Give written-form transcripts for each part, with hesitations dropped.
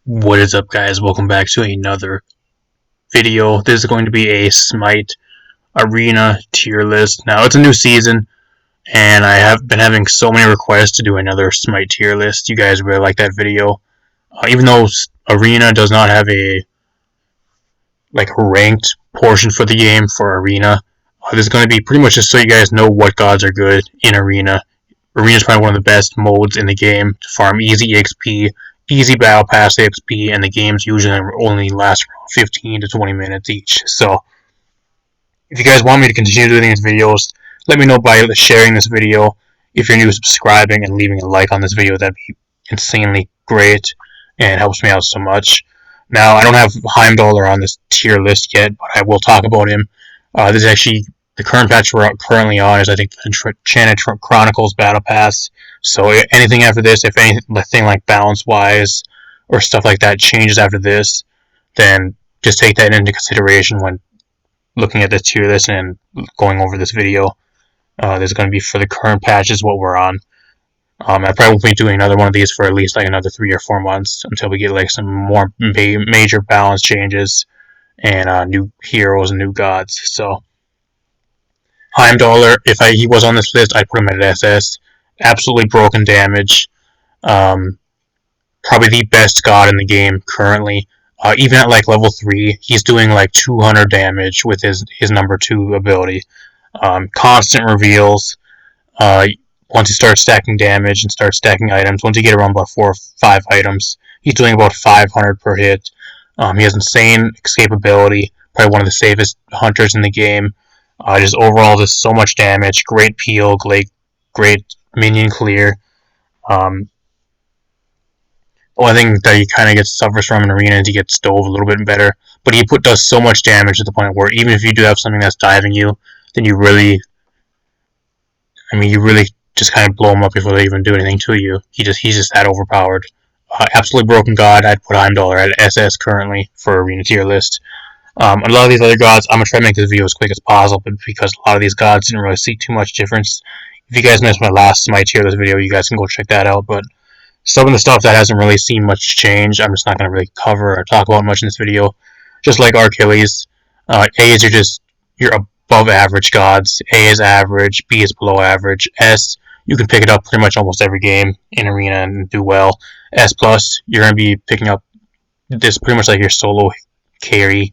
What is up, guys? Welcome back to another video. This is going to be a Smite Arena tier list. Now, it's a new season, and I have been having so many requests to do another Smite tier list. You guys really like that video. Even though Arena does not have a ranked portion for the game for Arena, this is going to be pretty much just so you guys know what gods are good in Arena. Arena is probably one of the best modes in the game to farm easy XP, easy battle pass XP, and the games usually only last around 15 to 20 minutes each. So, if you guys want me to continue doing these videos, let me know by sharing this video. If you're new, subscribing and leaving a like on this video, that'd be insanely great and helps me out so much. Now, I don't have Heimdallr on this tier list yet, but I will talk about him. This is actually the current patch we're currently on is, I think, the Enchanted Chronicles Battle Pass. So anything after this, if anything like balance-wise or stuff like that changes after this, then just take that into consideration when looking at this tier list and going over this video. This is going to be for the current patch is what we're on. I probably won't be doing another one of these for at least another 3 or 4 months until we get some more major balance changes and new heroes and new gods. So Heimdallr, if he was on this list, I'd put him at SS. Absolutely broken damage. Probably the best god in the game currently. Even at level 3, he's doing 200 damage with his number 2 ability. Constant reveals. Once he starts stacking damage and starts stacking items, once you get around about 4 or 5 items, he's doing about 500 per hit. He has insane escapability. Probably one of the safest hunters in the game. Just overall, just so much damage. Great peel, great minion clear. The only thing that he kind of suffers from in Arena is he gets stove a little bit better. But he does so much damage to the point where even if you do have something that's diving you, then you really just kind of blow him up before they even do anything to you. He's just that overpowered. Absolutely broken god. I'd put Heimdallr at SS currently for Arena tier list. A lot of these other gods, I'm going to try to make this video as quick as possible, but because a lot of these gods didn't really see too much difference. If you guys missed my last Smite tier list video, you guys can go check that out, but some of the stuff that hasn't really seen much change, I'm just not going to really cover or talk about much in this video. Just like Achilles, A's are just your above average gods. A is average, B is below average. S, you can pick it up pretty much almost every game in Arena and do well. S+, you're going to be picking up this pretty much like your solo carry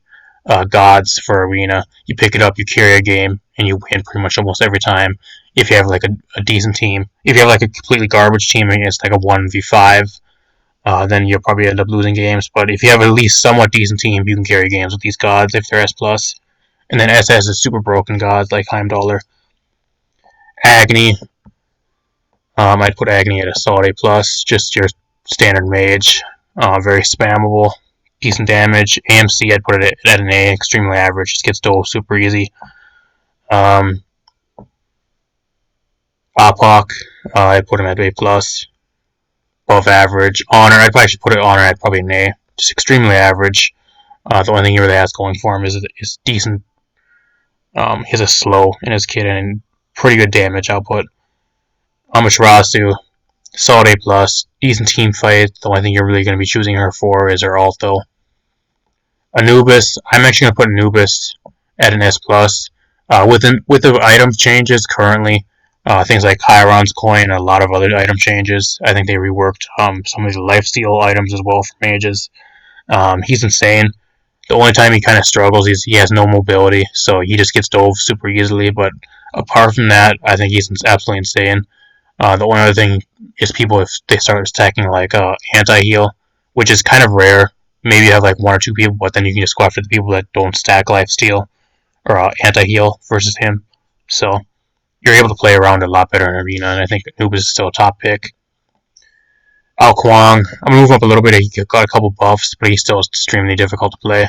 gods for Arena. You pick it up, you carry a game, and you win pretty much almost every time. If you have a decent team, if you have a completely garbage team against a 1v5, then you'll probably end up losing games. But if you have at least somewhat decent team, you can carry games with these gods if they're S+. And then SS is super broken gods like Heimdallr. Agni, I'd put Agni at a solid A+, just your standard mage, very spammable, decent damage. AMC, I'd put it at an A, extremely average, just gets dove super easy. Apok, I'd put him at A+, above average. Honor, I'd probably put it Honor at probably an A, just extremely average. The only thing he really has going for him is decent. He has a slow in his kit and pretty good damage output. Amaterasu, solid A+, decent team fight. The only thing you're really going to be choosing her for is her ult, though. Anubis, I'm actually going to put Anubis at an S+. With the item changes currently, things like Chiron's coin and a lot of other item changes, I think they reworked some of the lifesteal items as well for mages. He's insane. The only time he kind of struggles is he has no mobility, so he just gets dove super easily. But apart from that, I think he's absolutely insane. The only other thing is people, if they start stacking anti-heal, which is kind of rare. Maybe you have 1 or 2 people, but then you can just go after the people that don't stack lifesteal or anti-heal versus him. So you're able to play around a lot better in Arena, and I think Anubis is still a top pick. Ao Kuang, I'm going to move up a little bit. He got a couple buffs, but he's still extremely difficult to play.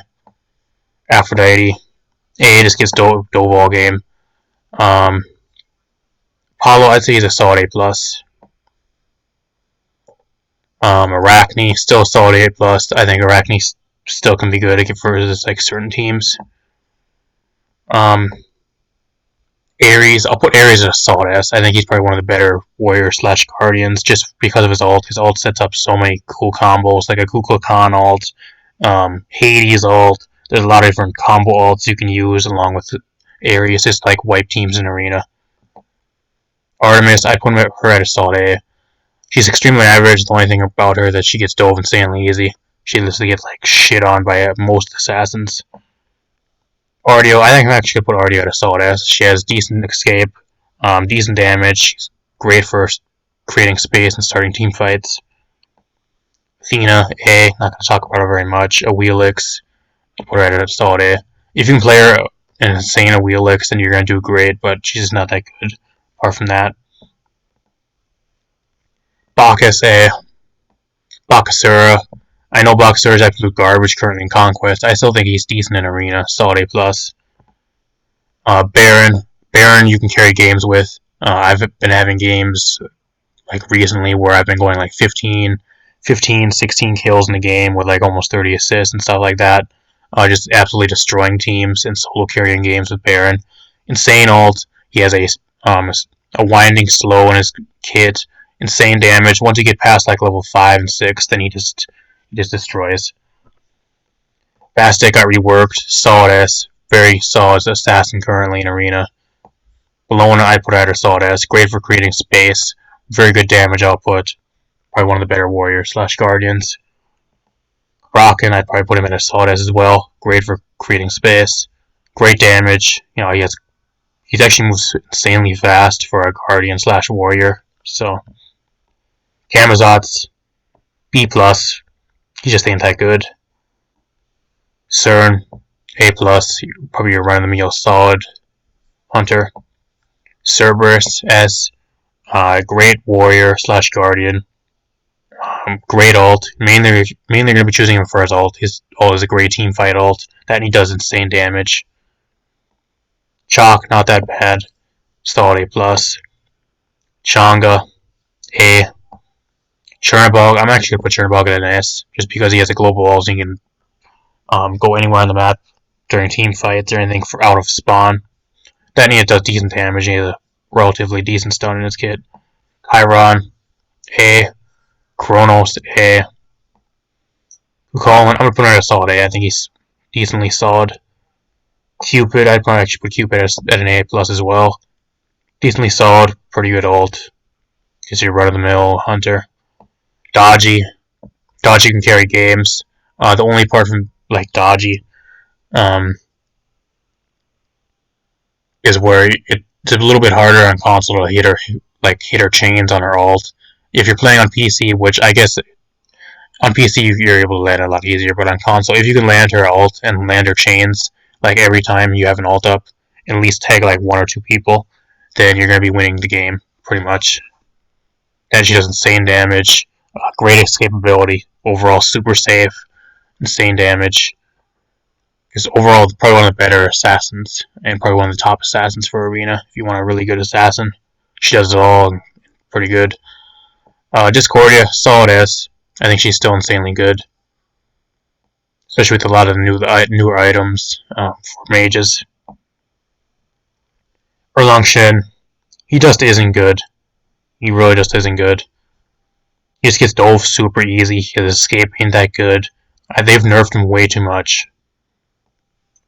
Aphrodite, A just gets dove all game. Apollo, I'd say he's a solid A+. Arachne, still a solid A+. I think Arachne still can be good for certain teams. Ares, I'll put Ares as a solid S. I think he's probably one of the better warrior/guardians just because of his ult. His ult sets up so many cool combos, like a Kukulkan Khan ult, Hades ult. There's a lot of different combo ults you can use along with Ares, just like wipe teams in arena. Artemis, I put her at a solid A. She's extremely average. The only thing about her is that she gets dove insanely easy. She literally gets like shit on by most assassins. Ardio, I think I'm actually gonna put Ardio at a solid S. She has decent escape, decent damage. She's great for creating space and starting team fights. Athena, A. Not gonna talk about her very much. A Wheelix, put her at a solid A. If you can play her in insane a Wheelix, then you're gonna do great. But she's just not that good. Apart from that, Bacchus, A. Bakasura. I know Bakasura is absolute garbage currently in Conquest. I still think he's decent in Arena. Solid A+. Baron. Baron you can carry games with. I've been having games like recently where I've been going like 15, 16 kills in the game with like almost 30 assists and stuff like that. Just absolutely destroying teams and solo carrying games with Baron. Insane ult. He has a winding slow in his kit. Insane damage. Once you get past like level 5 and 6, then he just destroys. Bastet got reworked. Solid S. Very solid assassin currently in Arena. Bellona, I put at her solid S. Great for creating space. Very good damage output. Probably one of the better warriors/guardians. Kraken, I'd probably put him at a solid S as well. Great for creating space. Great damage. You know, he actually moves insanely fast for a guardian/warrior. So Camazotz, B+. He just ain't that good. CERN, A+. Probably your run-of-the-mill solid hunter. Cerberus, S. Great warrior/guardian. Great ult. Mainly going to be choosing him for his ult. His ult is a great team fight ult. That and he does insane damage. Chalk, not that bad. Solid A+. Changa, A. Chernabog, I'm actually going to put Chernabog at an S, just because he has a global ult and he can go anywhere on the map during team fights or anything for out of spawn. That and he does decent damage. He has a relatively decent stun in his kit. Chiron, A. Kronos, A. Cuchulainn, I'm going to put him at a solid A. I think he's decently solid. Cupid, I'd probably actually put Cupid at an A+ as well. Decently solid, pretty good ult. Just your run-of-the-mill hunter. Dodgy can carry games. The only part from like Dodgy is where it's a little bit harder on console to hit her chains on her ult. If you're playing on PC, which I guess on PC you're able to land a lot easier, but on console, if you can land her ult and land her chains like every time you have an ult up, and at least tag like 1 or 2 people, then you're gonna be winning the game pretty much. And she does insane damage, great escapability, overall super safe, insane damage. Is overall probably one of the better assassins, and probably one of the top assassins for Arena. If you want a really good assassin, she does it all, and pretty good. Discordia, solid S. I think she's still insanely good, especially with a lot of the newer items for mages. Erlang Shen, he just isn't good. He really just isn't good. He just gets dove super easy. His escape ain't that good. They've nerfed him way too much.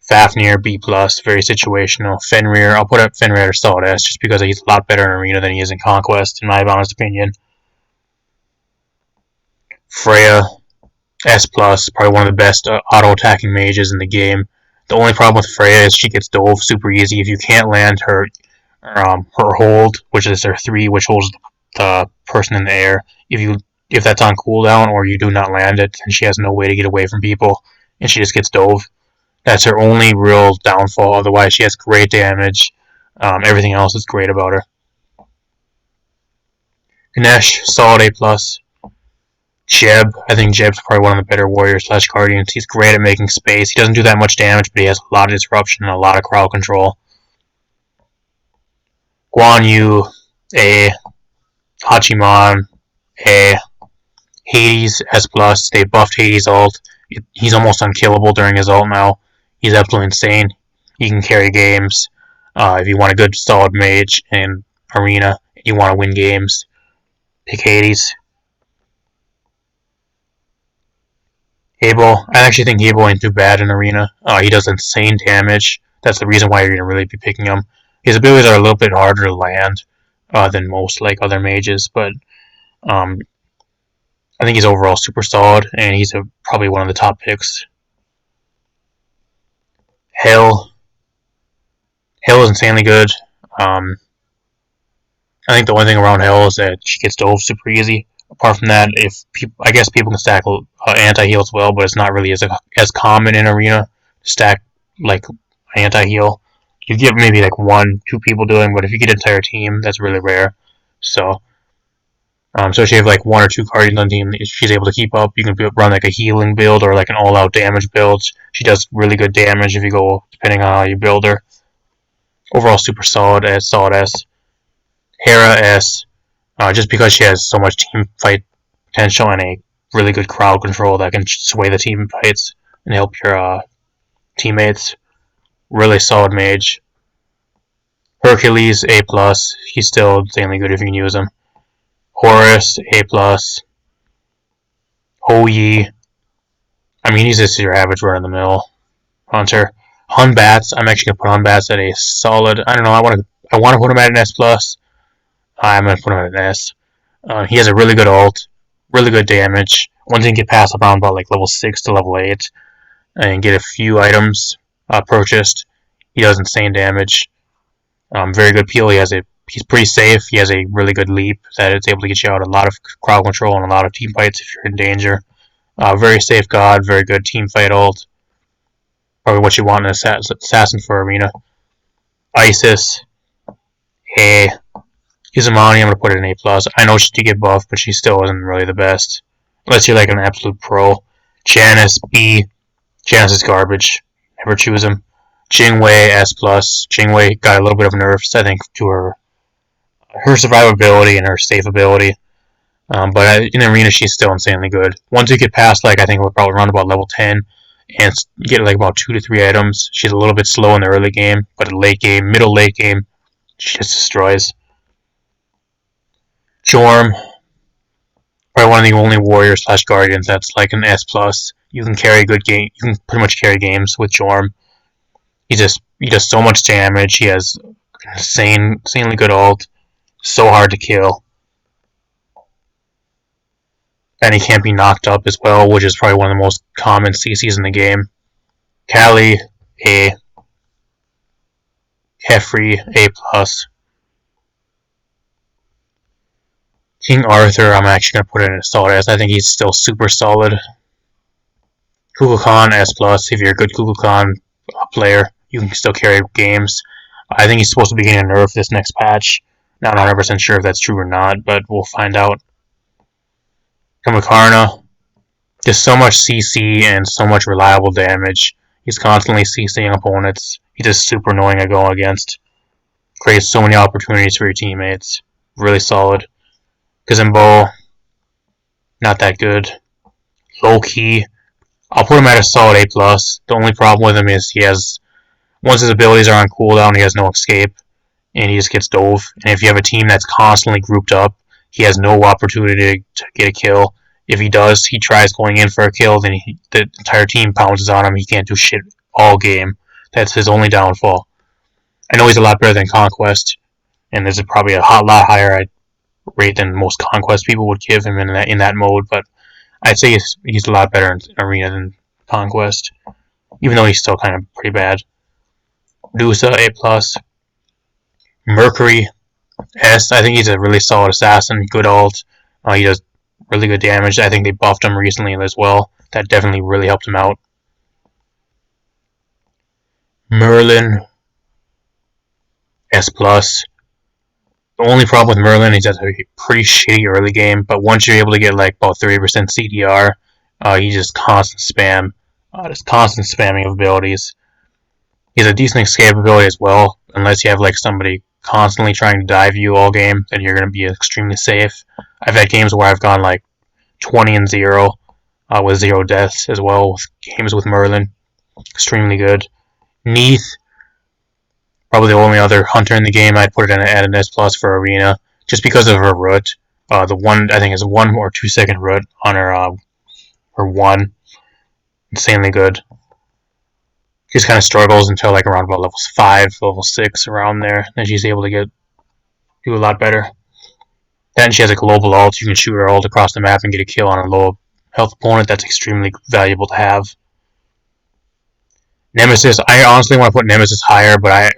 Fafnir, B+, very situational. Fenrir, I'll put up Fenrir at a solid S just because he's a lot better in Arena than he is in Conquest, in my honest opinion. Freya, S+, probably one of the best auto-attacking mages in the game. The only problem with Freya is she gets dove super easy. If you can't land her hold, which is her 3, which holds the person in the air, if that's on cooldown or you do not land it, then she has no way to get away from people, and she just gets dove. That's her only real downfall. Otherwise, she has great damage. Everything else is great about her. Ganesh, solid A+. Jeb, I think Jeb's probably one of the better warriors/guardians. He's great at making space. He doesn't do that much damage, but he has a lot of disruption and a lot of crowd control. Guan Yu, A. Hachiman, A. Hades, S+. They buffed Hades' ult. He's almost unkillable during his ult now. He's absolutely insane. He can carry games. If you want a good solid mage in arena, you want to win games, pick Hades. Abel, I actually think Abel ain't too bad in arena. He does insane damage. That's the reason why you're gonna really be picking him. His abilities are a little bit harder to land than most like other mages, but um, I think he's overall super solid, and he's probably one of the top picks. Hell, Hell is insanely good. Um, I think the only thing around Hell is that she gets dove super easy. Apart from that, I guess people can stack anti-heal as well, but it's not really as common in arena to stack like anti-heal. You get maybe like 1-2 people doing, but if you get an entire team, that's really rare. So if you have like 1 or 2 guardians on the team, she's able to keep up. You can run like a healing build or like an all-out damage build. She does really good damage if you go depending on how you build her. Overall, super solid S. Hera S. Just because she has so much team fight potential and a really good crowd control that can sway the team fights and help your teammates. Really solid mage. Hercules A+. He's still insanely good if you can use him. Horus A+. Ho Yi. I mean, he's just your average run-of-the-mill hunter. Hun Bats. I'm actually gonna put Hun Bats at a solid. I don't know. I want to put him at an S+. I'm gonna put him at an S. He has a really good ult, really good damage. Once you can get past around about like level 6 to level 8 and get a few items purchased, he does insane damage. Very good peel. He's pretty safe. He has a really good leap that it's able to get you out a lot of crowd control and a lot of team fights if you're in danger. Very safe god, very good team fight ult. Probably what you want in an assassin for arena. Isis, A. Izumani, I'm gonna put it in A+. I know she did get buffed, but she still isn't really the best. Unless you're like an absolute pro. Janice, B. Janice is garbage. Never choose him. Jingwei, S+. Jingwei got a little bit of nerfs, I think, to her survivability and her safe ability. But in arena, she's still insanely good. Once you get past, like, I think we're probably around about level 10, and get like about 2 to 3 items, she's a little bit slow in the early game, but in late game, middle late game, she just destroys. Jorm, probably one of the only warriors / guardians that's like an S+. You can carry good game. You can pretty much carry games with Jorm. He does so much damage. He has insanely good ult. So hard to kill. And he can't be knocked up as well, which is probably one of the most common CCs in the game. Kali, A. Kefri, A+. King Arthur, I'm actually going to put it in a solid S. I think he's still super solid. Kukulkan S+. If you're a good Kukulkan player, you can still carry games. I think he's supposed to be getting a nerf this next patch. Not 100% sure if that's true or not, but we'll find out. Kamakarna, just so much CC and so much reliable damage. He's constantly CCing opponents. He's just super annoying to go against. Creates so many opportunities for your teammates. Really solid. Kazimbo, not that good. Low key, I'll put him at a solid A+. The only problem with him is once his abilities are on cooldown, he has no escape, and he just gets dove. And if you have a team that's constantly grouped up, he has no opportunity to get a kill. If he does, he tries going in for a kill, then the entire team pounces on him. He can't do shit all game. That's his only downfall. I know he's a lot better than Conquest, and there's probably a lot higher rate than most Conquest people would give him in that mode, but I'd say he's a lot better in Arena than Conquest, even though he's still kind of pretty bad. Medusa, A+. Mercury, S. I think he's a really solid assassin, good ult. He does really good damage. I think they buffed him recently as well. That definitely really helped him out. Merlin, S+. The only problem with Merlin is that he's a pretty shitty early game, but once you're able to get like about 30% CDR, he just constant spamming of abilities. He has a decent escape ability as well, unless you have like somebody constantly trying to dive you all game, then you're going to be extremely safe. I've had games where I've gone like 20-0 with 0 deaths as well with games with Merlin. Extremely good. Neath, Probably the only other hunter in the game, I'd put it at an S plus for arena, just because of her root. The one I think is 1 or 2 second root on her one, insanely good. She just kind of struggles until like around about levels 5, level 6, around there. Then she's able to do a lot better. Then she has a global ult. You can shoot her ult across the map and get a kill on a low health opponent. That's extremely valuable to have. Nemesis, I honestly want to put Nemesis higher, but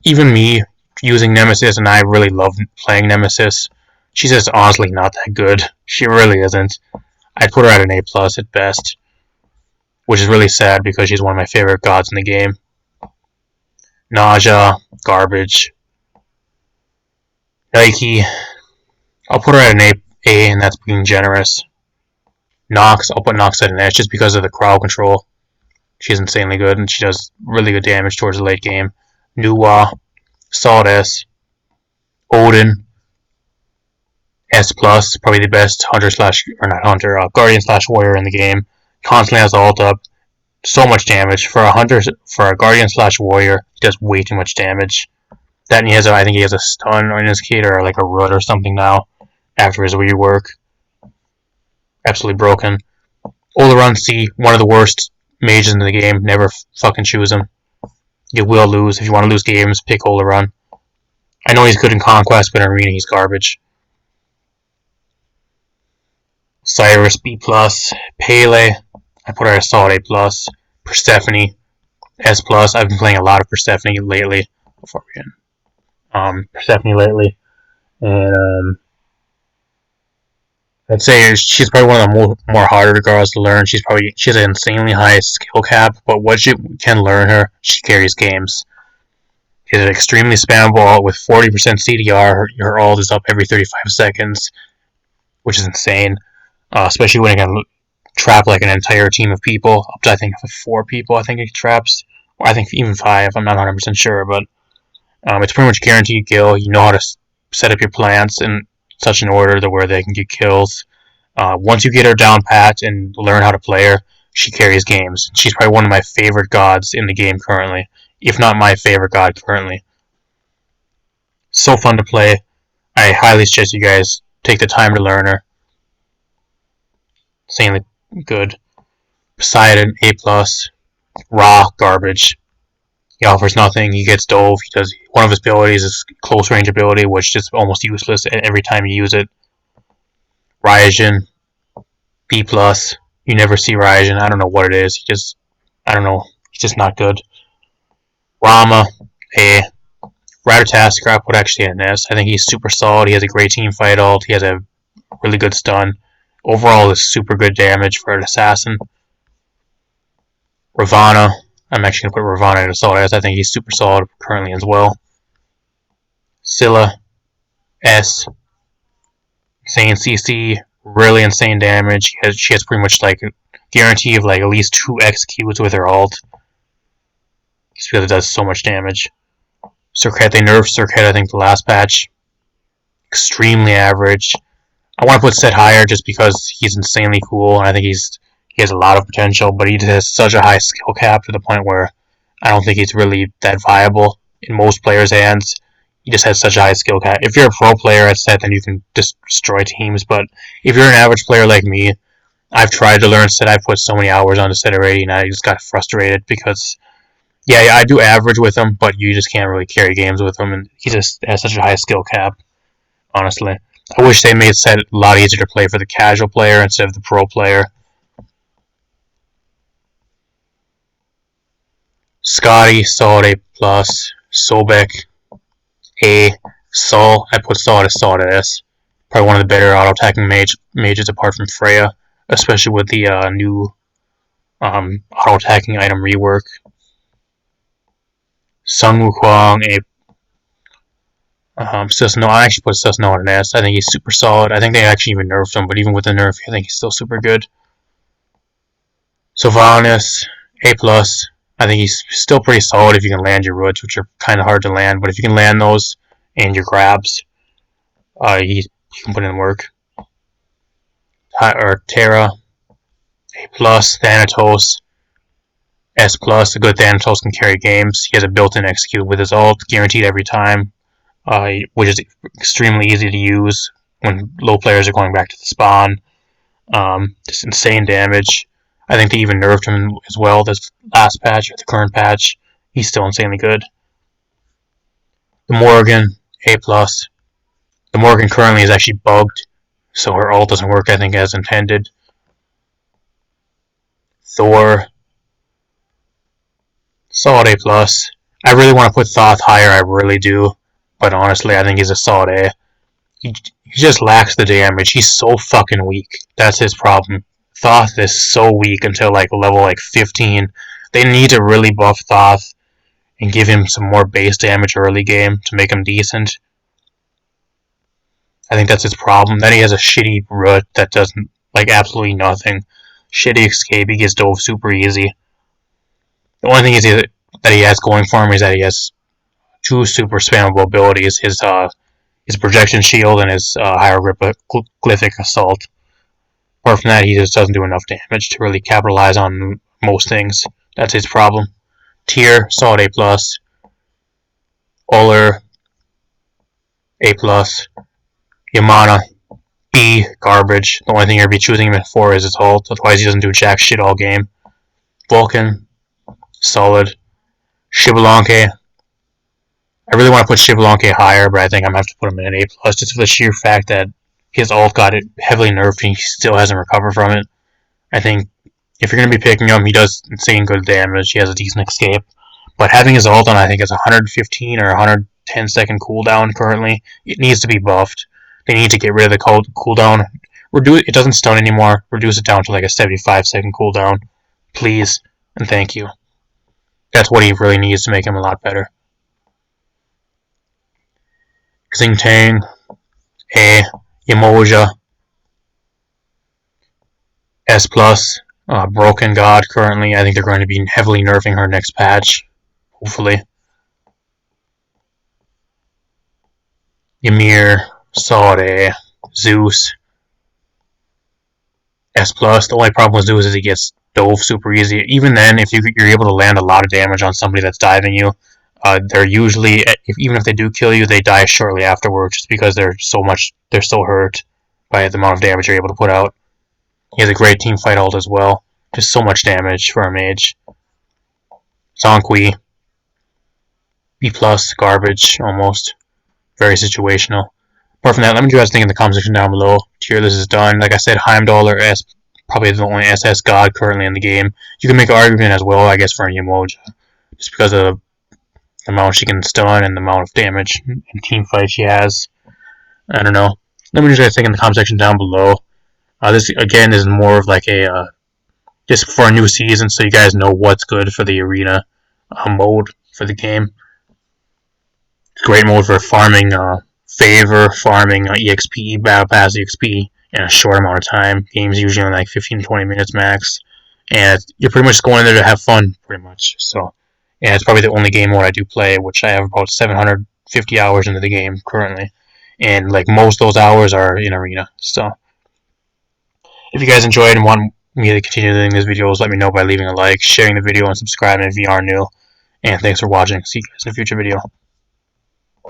even me using Nemesis, and I really love playing Nemesis, she's just honestly not that good. She really isn't. I'd put her at an A plus at best, which is really sad because she's one of my favorite gods in the game. Nausea, garbage. Nike, I'll put her at an A, and that's being generous. Nox, I'll put Nox at an S just because of the crowd control. She's insanely good, and she does really good damage towards the late game. Nuwa, solid S. Odin, S plus, probably the best guardian slash warrior in the game. Constantly has ult up, so much damage for a guardian slash warrior. He does way too much damage. That and I think he has a stun on his kid or like a root or something now after his rework. Absolutely broken. Oleron C, one of the worst mages in the game. Never fucking choose him. You will lose. If you want to lose games, pick Oleron. I know he's good in Conquest, but in Arena he's garbage. Cyrus B+, Pele, I put her at a solid A+, Persephone, S+, I've been playing a lot of Persephone lately, and I'd say she's probably one of the more harder girls to learn. She has an insanely high skill cap, but what you can learn her, she carries games. She has an extremely spammable with 40% CDR. Her ult is up every 35 seconds, which is insane. Especially when it can trap like an entire team of people, up to I think 4 people. I think it traps, or I think even 5. I'm not 100% sure, but it's pretty much guaranteed kill. You know how to set up your plants in such an order that where they can get kills. Once you get her down pat and learn how to play her, she carries games. She's probably one of my favorite gods in the game currently, if not my favorite god currently. So fun to play. I highly suggest you guys take the time to learn her. Insanely good. Poseidon, A+. Ra, garbage. He offers nothing. He gets dove. He does one of his abilities is close range ability, which is almost useless every time you use it. Ryujin, B+. You never see Ryujin. I don't know what it is. I don't know. He's just not good. Rama, A. Ratatoskr, I put actually an S. I think he's super solid. He has a great team fight ult. He has a really good stun. Overall, is super good damage for an assassin. Ravana, I'm actually going to put Ravana at a solid S. I think he's super solid currently as well. Scylla, S. Insane CC, really insane damage. She has pretty much like a guarantee of like at least 2 executes with her ult. Just because it does so much damage. Circuit, they nerfed Circuit, I think, the last patch. Extremely average. I want to put Set higher just because he's insanely cool, and I think he has a lot of potential, but he just has such a high skill cap to the point where I don't think he's really that viable in most players' hands. He just has such a high skill cap. If you're a pro player at Set, then you can just destroy teams, but if you're an average player like me, I've tried to learn Set. I've put so many hours onto Set already, and I just got frustrated because, yeah, I do average with him, but you just can't really carry games with him, and he just has such a high skill cap, honestly. I wish they made Set a lot easier to play for the casual player instead of the pro player. Scotty, solid A+, Sobek, A, Saul, I put Saul at a solid S. Probably one of the better auto-attacking mages apart from Freya, especially with the new auto-attacking item rework. Sun Wukong, A. Susano, I actually put Susano at an S. I think he's super solid. I think they actually even nerfed him, but even with the nerf, I think he's still super good. Sylvanas, A+. I think he's still pretty solid if you can land your roots, which are kind of hard to land, but if you can land those and your grabs, you can put in work. Terra, A+, Thanatos, S+, a good Thanatos can carry games. He has a built-in execute with his ult, guaranteed every time, which is extremely easy to use when low players are going back to the spawn. Just insane damage. I think they even nerfed him as well this last patch, or the current patch. He's still insanely good. The Morgan, A+. The Morgan currently is actually bugged, so her ult doesn't work, I think, as intended. Thor, solid A+. I really want to put Thoth higher, I really do. But honestly, I think he's a solid A. He just lacks the damage. He's so fucking weak. That's his problem. Thoth is so weak until like level 15. They need to really buff Thoth and give him some more base damage early game to make him decent. I think that's his problem. Then he has a shitty root that does absolutely nothing. Shitty escape. He gets dove super easy. The only thing that he has going for him is that he has two super spammable abilities. His projection shield and his hieroglyphic assault. Apart from that, he just doesn't do enough damage to really capitalize on most things. That's his problem. Tier, solid A+. Uller, A+. Yamana, B, garbage. The only thing you're going to be choosing him for is his ult. Otherwise, he doesn't do jack shit all game. Vulcan, solid. Shibalanke. I really want to put Shibalanke higher, but I think I'm going to have to put him in an A+, just for the sheer fact that his ult got it heavily nerfed and he still hasn't recovered from it. I think if you're going to be picking him, he does insane good damage. He has a decent escape. But having his ult on, I think, is 115 or 110 second cooldown currently. It needs to be buffed. They need to get rid of the cooldown. It doesn't stun anymore. Reduce it down to like a 75 second cooldown. Please and thank you. That's what he really needs to make him a lot better. Xingtang, A, Yamoja, S+, Broken God currently. I think they're going to be heavily nerfing her next patch, hopefully. Ymir, solid A, Zeus, S+. The only problem with Zeus is he gets dove super easy. Even then, if you're able to land a lot of damage on somebody that's diving you, they're usually, even if they do kill you, they die shortly afterwards just because they're so hurt by the amount of damage you're able to put out. He has a great team fight ult as well. Just so much damage for a mage. Zonkui, B+, garbage, almost. Very situational. Apart from that, let me know what you guys think in the comment section down below. Tier list is done. Like I said, Heimdall or S, probably the only SS god currently in the game. You can make an argument as well, I guess, for Yamoja. Just because of the amount she can stun and the amount of damage and team fight she has. I don't know. Let me know what you guys think in the comment section down below. This, again, is more of like a, just for a new season, so you guys know what's good for the arena mode for the game. Great mode for farming favor, farming EXP, battle pass EXP in a short amount of time. Games usually in like 15 to 20 minutes max. And you're pretty much going in there to have fun, pretty much. So, yeah, it's probably the only game mode I do play, which I have about 750 hours into the game currently. And like most of those hours are in arena. So, if you guys enjoyed and want me to continue doing these videos, let me know by leaving a like, sharing the video, and subscribing if you are new. And thanks for watching. See you guys in a future video.